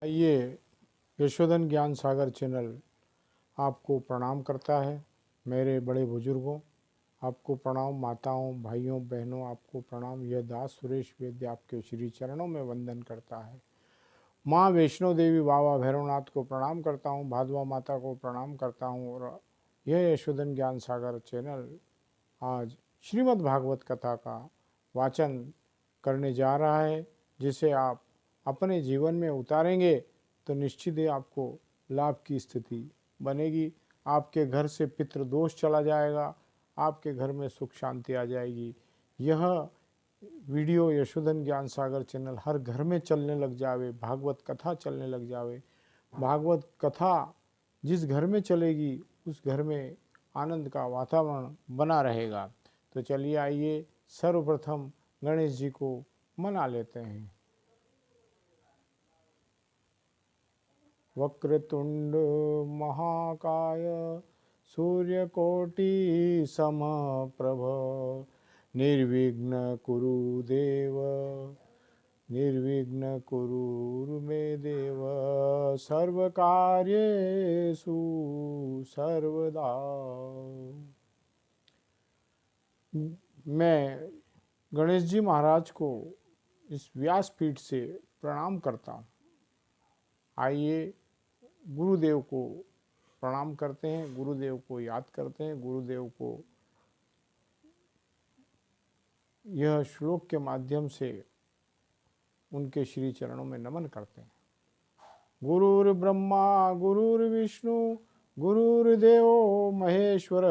ये यशोधन ज्ञान सागर चैनल आपको प्रणाम करता है। मेरे बड़े बुजुर्गों आपको प्रणाम, माताओं भाइयों बहनों आपको प्रणाम। यह दास सुरेश वैद्य आपके श्री चरणों में वंदन करता है। माँ वैष्णो देवी बाबा भैरवनाथ को प्रणाम करता हूँ, भादवा माता को प्रणाम करता हूँ। और यह यशोधन ज्ञान सागर चैनल आज श्रीमद् भागवत कथा का वाचन करने जा रहा है, जिसे आप अपने जीवन में उतारेंगे तो निश्चित ही आपको लाभ की स्थिति बनेगी। आपके घर से पितृदोष चला जाएगा, आपके घर में सुख शांति आ जाएगी। यह वीडियो यशोधन ज्ञान सागर चैनल हर घर में चलने लग जावे, भागवत कथा चलने लग जावे। भागवत कथा जिस घर में चलेगी उस घर में आनंद का वातावरण बना रहेगा। तो चलिए आइए सर्वप्रथम गणेश जी को मना लेते हैं। वक्रतुंड महाकाय सूर्यकोटि समप्रभ निर्विघ्न कुरु देव निर्विघ्न कुरु मे देव सर्वकार्येषु सर्वदा। मैं गणेश जी महाराज को इस व्यासपीठ से प्रणाम करता हूँ। आइए गुरुदेव को प्रणाम करते हैं, गुरुदेव को याद करते हैं, गुरुदेव को यह श्लोक के माध्यम से उनके श्री चरणों में नमन करते हैं। गुरुर्ब्रह्मा गुरुर्विष्णु गुरुर्देवो महेश्वर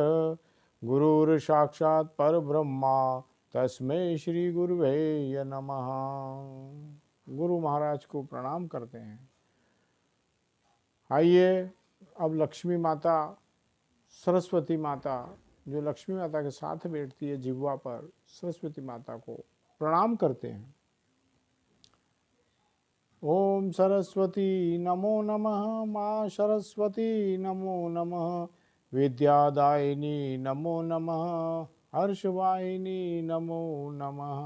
गुरुर्साक्षात् परब्रह्मा तस्मै श्री गुरुवे नमः। गुरु महाराज को प्रणाम करते हैं। आइए अब लक्ष्मी माता, सरस्वती माता, जो लक्ष्मी माता के साथ बैठती है जिह्वा पर, सरस्वती माता को प्रणाम करते हैं। ओम सरस्वती नमो नमः, माँ सरस्वती नमो नमः, विद्यादायिनी नमो नमः, हर्षवाहिनी नमो नमः।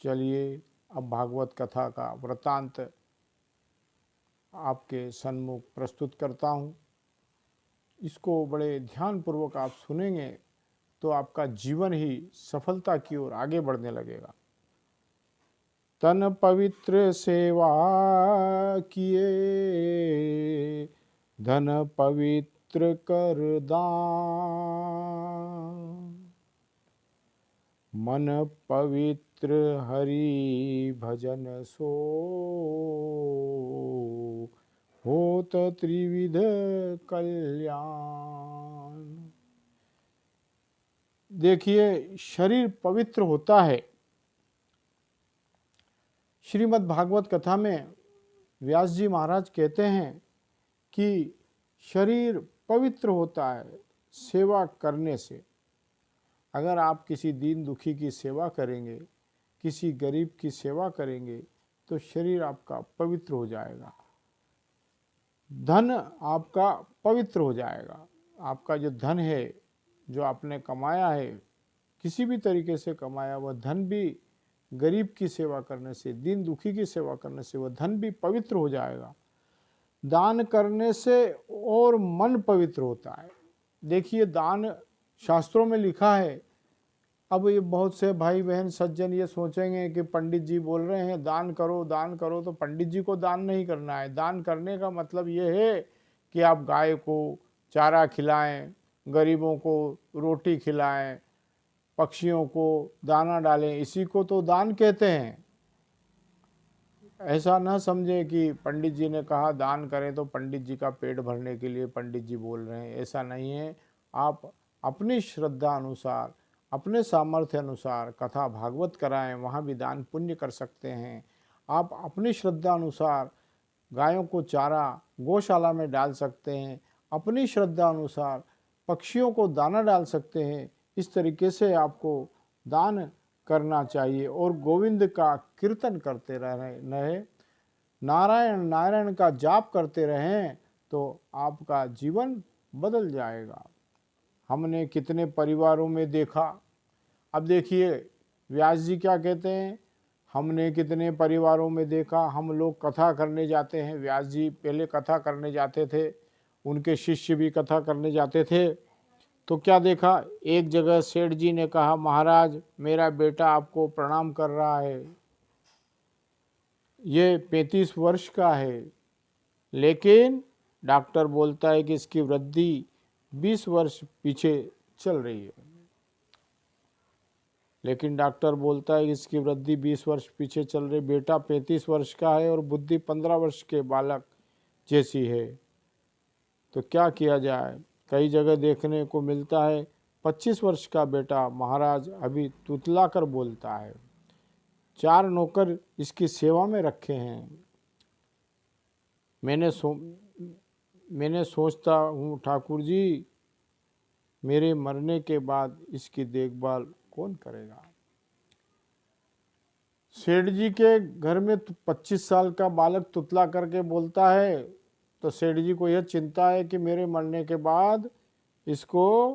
चलिए अब भागवत कथा का वृत्तांत आपके सन्मुख प्रस्तुत करता हूँ। इसको बड़े ध्यानपूर्वक आप सुनेंगे तो आपका जीवन ही सफलता की ओर आगे बढ़ने लगेगा। तन पवित्र सेवा किए धन पवित्र कर दान, मन पवित्र हरि भजन सो होत त्रिविध कल्याण। देखिए, शरीर पवित्र होता है। श्रीमद् भागवत कथा में व्यास जी महाराज कहते हैं कि शरीर पवित्र होता है सेवा करने से। अगर आप किसी दीन दुखी की सेवा करेंगे, किसी गरीब की सेवा करेंगे तो शरीर आपका पवित्र हो जाएगा, धन आपका पवित्र हो जाएगा। आपका जो धन है, जो आपने कमाया है, किसी भी तरीके से कमाया, वह धन भी गरीब की सेवा करने से, दीन दुखी की सेवा करने से वह धन भी पवित्र हो जाएगा। दान करने से और मन पवित्र होता है। देखिए, दान शास्त्रों में लिखा है। अब ये बहुत से भाई बहन सज्जन ये सोचेंगे कि पंडित जी बोल रहे हैं दान करो दान करो, तो पंडित जी को दान नहीं करना है। दान करने का मतलब ये है कि आप गाय को चारा खिलाएं, गरीबों को रोटी खिलाएं, पक्षियों को दाना डालें, इसी को तो दान कहते हैं। ऐसा न समझे कि पंडित जी ने कहा दान करें तो पंडित जी का पेट भरने के लिए पंडित जी बोल रहे हैं, ऐसा नहीं है। आप अपनी श्रद्धा अनुसार, अपने सामर्थ्य अनुसार कथा भागवत कराएं, वहाँ भी दान पुण्य कर सकते हैं। आप अपनी श्रद्धा अनुसार गायों को चारा गौशाला में डाल सकते हैं, अपनी श्रद्धा अनुसार पक्षियों को दाना डाल सकते हैं। इस तरीके से आपको दान करना चाहिए और गोविंद का कीर्तन करते रहे, नारायण नारायण का जाप करते रहें तो आपका जीवन बदल जाएगा। हमने कितने परिवारों में देखा। अब देखिए व्यास जी क्या कहते हैं, हमने कितने परिवारों में देखा, हम लोग कथा करने जाते हैं, व्यास जी पहले कथा करने जाते थे, उनके शिष्य भी कथा करने जाते थे। तो क्या देखा, एक जगह सेठ जी ने कहा, महाराज मेरा बेटा आपको प्रणाम कर रहा है, ये 35 वर्ष का है, लेकिन डॉक्टर बोलता है कि इसकी वृद्धि 20 वर्ष पीछे चल रही है। लेकिन डॉक्टर बोलता है कि इसकी वृद्धि 20 वर्ष पीछे चल रही, बेटा 35 वर्ष का है और बुद्धि 15 वर्ष के बालक जैसी है। तो क्या किया जाए? कई जगह देखने को मिलता है 25 वर्ष का बेटा महाराज अभी तुतला कर बोलता है, 4 नौकर इसकी सेवा में रखे हैं। मैंने सोचता हूँ ठाकुर जी, मेरे मरने के बाद इसकी देखभाल कौन करेगा? सेठ जी के घर में 25 साल का बालक तुतला करके बोलता है, तो सेठ जी को यह चिंता है कि मेरे मरने के बाद इसको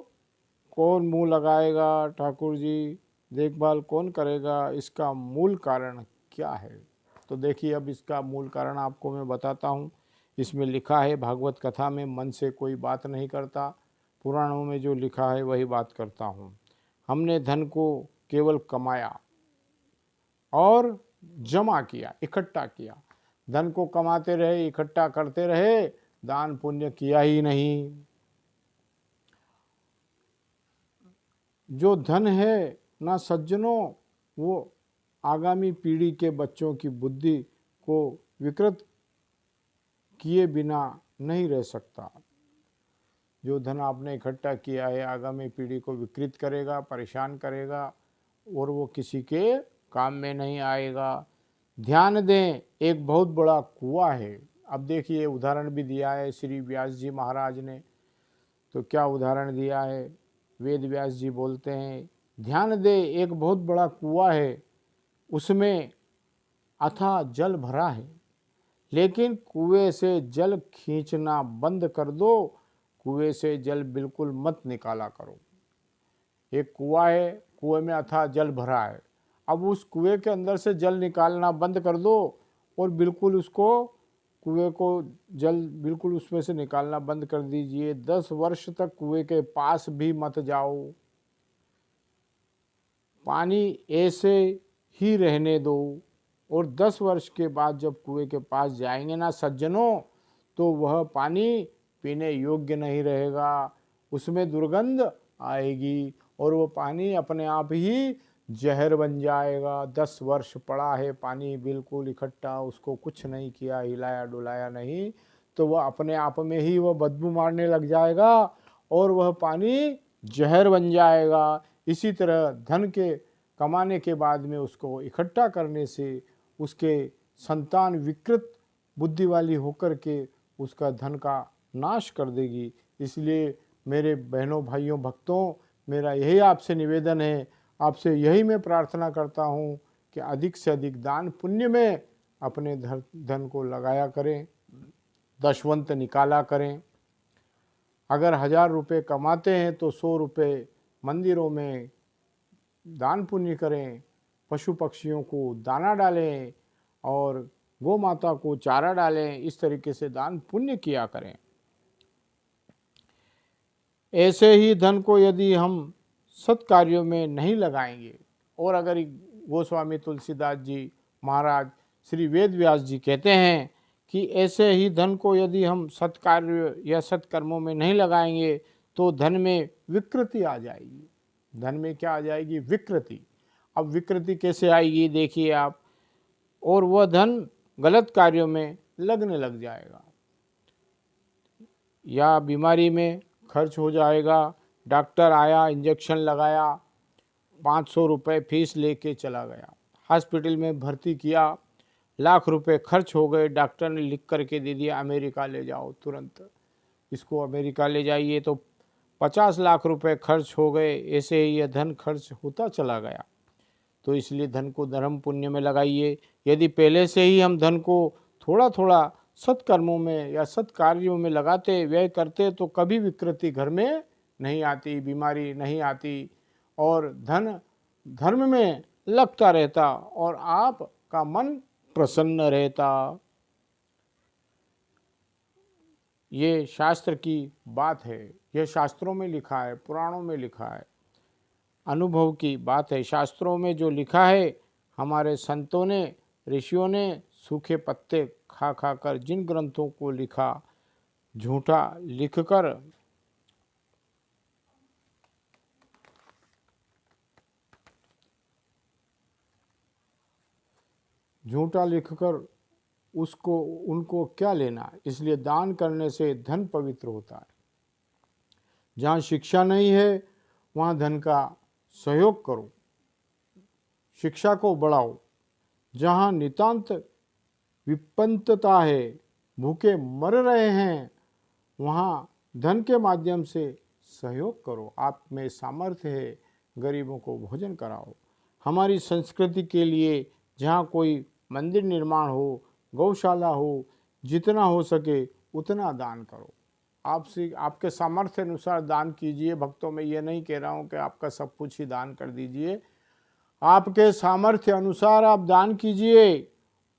कौन मुंह लगाएगा, ठाकुर जी देखभाल कौन करेगा, इसका मूल कारण क्या है? तो देखिए, अब इसका मूल कारण आपको मैं बताता हूँ। इसमें लिखा है, भागवत कथा में मन से कोई बात नहीं करता, पुराणों में जो लिखा है वही बात करता हूँ। हमने धन को केवल कमाया और जमा किया, इकट्ठा किया, धन को कमाते रहे, इकट्ठा करते रहे, दान पुण्य किया ही नहीं। जो धन है ना सज्जनों, वो आगामी पीढ़ी के बच्चों की बुद्धि को विकृत किए बिना नहीं रह सकता। जो धन आपने इकट्ठा किया है आगामी पीढ़ी को विकृत करेगा, परेशान करेगा और वो किसी के काम में नहीं आएगा। ध्यान दें, एक बहुत बड़ा कुआं है। अब देखिए, उदाहरण भी दिया है श्री व्यास जी महाराज ने। तो क्या उदाहरण दिया है? वेद व्यास जी बोलते हैं, ध्यान दे, एक बहुत बड़ा कुआं है, उसमें अथाह जल भरा है, लेकिन कुएं से जल खींचना बंद कर दो, कुएं से जल बिल्कुल मत निकाला करो। एक कुआं है, कुएं में अथाह जल भरा है, अब उस कुएं के अंदर से जल निकालना बंद कर दो और बिल्कुल उसको, कुएं को जल बिल्कुल उसमें से निकालना बंद कर दीजिए। 10 वर्ष तक कुएं के पास भी मत जाओ, पानी ऐसे ही रहने दो, और 10 वर्ष के बाद जब कुएं के पास जाएंगे ना सज्जनों, तो वह पानी पीने योग्य नहीं रहेगा, उसमें दुर्गंध आएगी और वो पानी अपने आप ही जहर बन जाएगा। 10 वर्ष पड़ा है पानी बिल्कुल इकट्ठा, उसको कुछ नहीं किया, हिलाया डुलाया नहीं, तो वह अपने आप में ही वह बदबू मारने लग जाएगा और वह पानी जहर बन जाएगा। इसी तरह धन के कमाने के बाद में उसको इकट्ठा करने से उसके संतान विकृत बुद्धि वाली होकर के उसका धन का नाश कर देगी। इसलिए मेरे बहनों भाइयों भक्तों, मेरा यही आपसे निवेदन है, आपसे यही मैं प्रार्थना करता हूँ कि अधिक से अधिक दान पुण्य में अपने धन को लगाया करें, दशवंत निकाला करें। अगर 1000 रुपये कमाते हैं तो 100 रुपये मंदिरों में दान पुण्य करें, पशु पक्षियों को दाना डालें और गौ माता को चारा डालें, इस तरीके से दान पुण्य किया करें। ऐसे ही धन को यदि हम सत्कार्यों में नहीं लगाएंगे, और अगर गोस्वामी तुलसीदास जी महाराज श्री वेद व्यास जी कहते हैं कि ऐसे ही धन को यदि हम सत्कार्य या सत्कर्मों में नहीं लगाएंगे तो धन में विकृति आ जाएगी। धन में क्या आ जाएगी? विकृति। अब विकृति कैसे आएगी देखिए आप, और वह धन गलत कार्यों में लगने लग जाएगा, या बीमारी में खर्च हो जाएगा। डॉक्टर आया, इंजेक्शन लगाया, 500 रुपये फीस लेके चला गया, हॉस्पिटल में भर्ती किया, लाख रुपए खर्च हो गए, डॉक्टर ने लिख करके दे दिया अमेरिका ले जाओ, तुरंत इसको अमेरिका ले जाइए, तो 50 लाख रुपए खर्च हो गए। ऐसे ही यह धन खर्च होता चला गया। तो इसलिए धन को धर्म पुण्य में लगाइए। यदि पहले से ही हम धन को थोड़ा थोड़ा सत्कर्मों में या सत्कार्यों में लगाते, व्यय करते, तो कभी विकृति घर में नहीं आती, बीमारी नहीं आती, और धन धर्म में लगता रहता और आपका मन प्रसन्न रहता। ये शास्त्र की बात है, यह शास्त्रों में लिखा है, पुराणों में लिखा है, अनुभव की बात है। शास्त्रों में जो लिखा है, हमारे संतों ने, ऋषियों ने सूखे पत्ते खा खा कर जिन ग्रंथों को लिखा, झूठा लिखकर उसको उनको क्या लेना। इसलिए दान करने से धन पवित्र होता है। जहाँ शिक्षा नहीं है वहाँ धन का सहयोग करो, शिक्षा को बढ़ाओ। जहाँ नितांत विपन्नता है, भूखे मर रहे हैं, वहाँ धन के माध्यम से सहयोग करो। आप में सामर्थ्य है, गरीबों को भोजन कराओ। हमारी संस्कृति के लिए जहाँ कोई मंदिर निर्माण हो, गौशाला हो, जितना हो सके उतना दान करो। आपसे आपके सामर्थ्य अनुसार दान कीजिए। भक्तों में ये नहीं कह रहा हूँ कि आपका सब कुछ ही दान कर दीजिए। आपके सामर्थ्य अनुसार आप दान कीजिए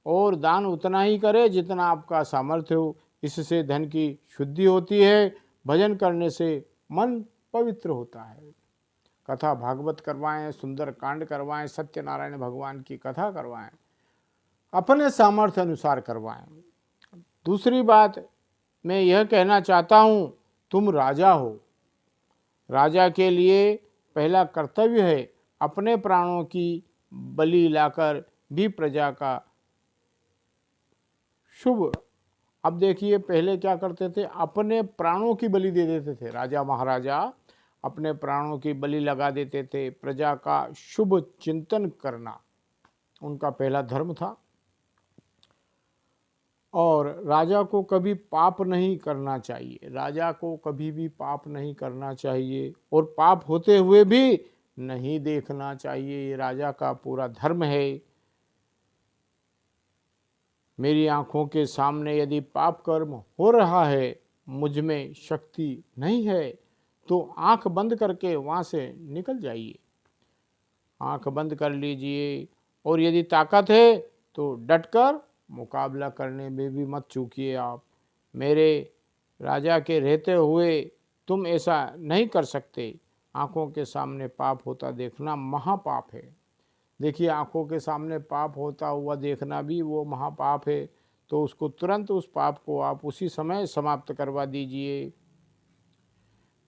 और दान उतना ही करें जितना आपका सामर्थ्य हो। इससे धन की शुद्धि होती है। भजन करने से मन पवित्र होता है। कथा भागवत करवाएं, सुंदर कांड करवाएं, सत्यनारायण भगवान की कथा करवाएं, अपने सामर्थ्य अनुसार करवाएं। दूसरी बात मैं यह कहना चाहता हूँ, तुम राजा हो। राजा के लिए पहला कर्तव्य है अपने प्राणों की बलि लाकर भी प्रजा का शुभ। अब देखिए, पहले क्या करते थे, अपने प्राणों की बलि दे देते थे। राजा महाराजा अपने प्राणों की बलि लगा देते थे। प्रजा का शुभ चिंतन करना उनका पहला धर्म था। और राजा को कभी पाप नहीं करना चाहिए। राजा को कभी भी पाप नहीं करना चाहिए और पाप होते हुए भी नहीं देखना चाहिए। ये राजा का पूरा धर्म है। मेरी आंखों के सामने यदि पाप कर्म हो रहा है, मुझ में शक्ति नहीं है, तो आंख बंद करके वहाँ से निकल जाइए। आंख बंद कर लीजिए और यदि ताकत है तो डटकर मुकाबला करने में भी मत चूकिए। आप मेरे राजा के रहते हुए तुम ऐसा नहीं कर सकते। आंखों के सामने पाप होता देखना महापाप है। देखिए, आंखों के सामने पाप होता हुआ देखना भी वो महापाप है। तो उसको तुरंत, उस पाप को आप उसी समय समाप्त करवा दीजिए।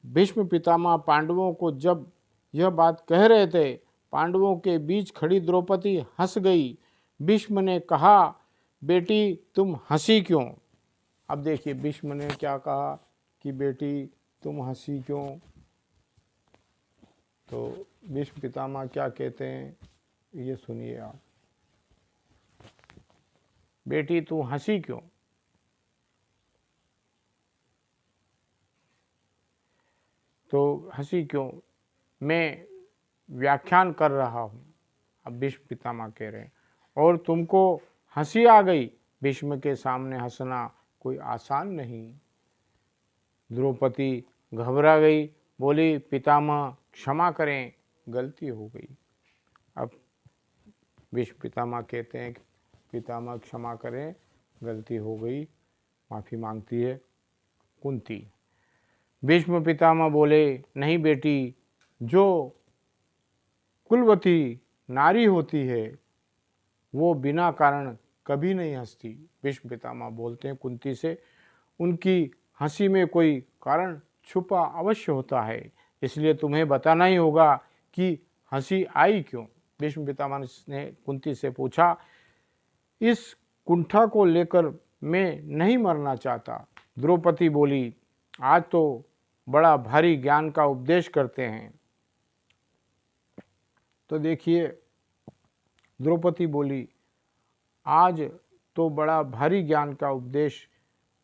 भीष्म पितामह पांडवों को जब यह बात कह रहे थे, पांडवों के बीच खड़ी द्रौपदी हंस गई। भीष्म ने कहा, बेटी तुम हंसी क्यों। अब देखिए भीष्म ने क्या कहा कि बेटी तुम हंसी क्यों। तो भीष्म पितामह क्या कहते हैं, ये सुनिए आप। बेटी तू हंसी क्यों। तो हंसी क्यों, मैं व्याख्यान कर रहा हूँ। अब भीष्म पितामह कह रहे हैं, और तुमको हंसी आ गई। भीष्म के सामने हंसना कोई आसान नहीं। द्रौपदी घबरा गई, बोली, पितामह क्षमा करें, गलती हो गई। अब भीष्म पितामह कहते हैं कि पितामह क्षमा करें, गलती हो गई, माफ़ी मांगती है कुंती। भीष्म पितामह बोले, नहीं बेटी, जो कुलवती नारी होती है वो बिना कारण कभी नहीं हंसती। भीष्म पितामह बोलते हैं कुंती से, उनकी हंसी में कोई कारण छुपा अवश्य होता है, इसलिए तुम्हें बताना ही होगा कि हंसी आई क्यों। भीष्म पितामह ने कुंती से पूछा, इस कुंठा को लेकर मैं नहीं मरना चाहता। द्रौपदी बोली, आज तो बड़ा भारी ज्ञान का उपदेश करते हैं। तो देखिए, द्रौपदी बोली, आज तो बड़ा भारी ज्ञान का उपदेश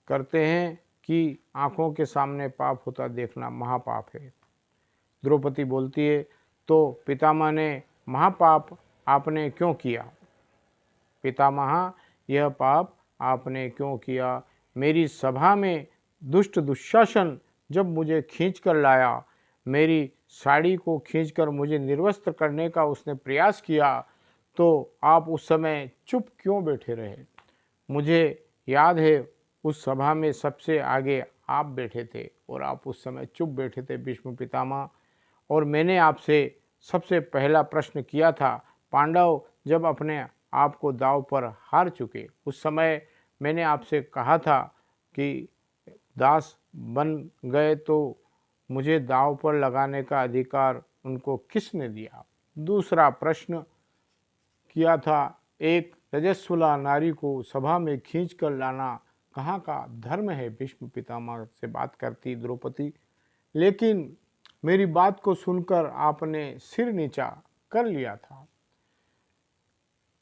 करते हैं कि आंखों के सामने पाप होता देखना महापाप है। द्रौपदी बोलती है, तो पितामह ने महापाप आपने क्यों किया। पितामह, यह पाप आपने क्यों किया। मेरी सभा में दुष्ट दुशासन जब मुझे खींच कर लाया, मेरी साड़ी को खींचकर मुझे निर्वस्त्र करने का उसने प्रयास किया तो आप उस समय चुप क्यों बैठे रहे? मुझे याद है उस सभा में सबसे आगे आप बैठे थे और आप उस समय चुप बैठे थे भीष्म पितामह, और मैंने आपसे सबसे पहला प्रश्न किया था। पांडव जब अपने आप को दांव पर हार चुके उस समय मैंने आपसे कहा था कि दास बन गए तो मुझे दांव पर लगाने का अधिकार उनको किसने दिया? दूसरा प्रश्न किया था, एक रजस्वला नारी को सभा में खींच कर लाना कहाँ का धर्म है? भीष्म पितामह से बात करती द्रौपदी, लेकिन मेरी बात को सुनकर आपने सिर नीचा कर लिया था।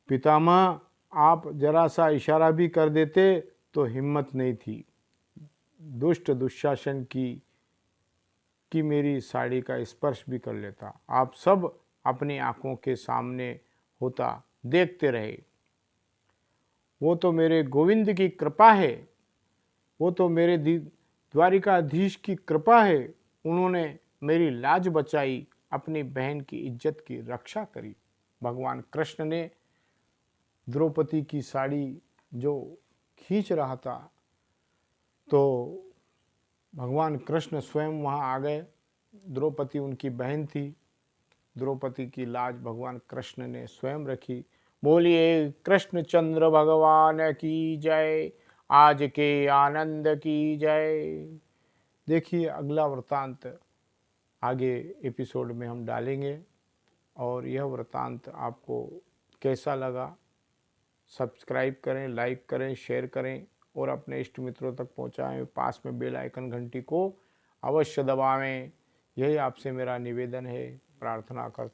पितामह, आप जरा सा इशारा भी कर देते तो हिम्मत नहीं थी दुष्ट दुशासन की मेरी साड़ी का स्पर्श भी कर लेता। आप सब अपनी आंखों के सामने होता देखते रहे। वो तो मेरे गोविंद की कृपा है, वो तो मेरे द्वारिकाधीश की कृपा है। उन्होंने मेरी लाज बचाई, अपनी बहन की इज्जत की रक्षा करी। भगवान कृष्ण ने द्रौपदी की साड़ी जो खींच रहा था तो भगवान कृष्ण स्वयं वहाँ आ गए। द्रौपदी उनकी बहन थी। द्रौपदी की लाज भगवान कृष्ण ने स्वयं रखी। बोलिए कृष्णचंद्र भगवान की जय, आज के आनंद की जय। देखिए अगला वृतांत आगे एपिसोड में हम डालेंगे, और यह वृतांत आपको कैसा लगा सब्सक्राइब करें, लाइक करें, शेयर करें और अपने इष्ट मित्रों तक पहुंचाएं। पास में बेल आइकन घंटी को अवश्य दबावें। यही आपसे मेरा निवेदन है। प्रार्थना करता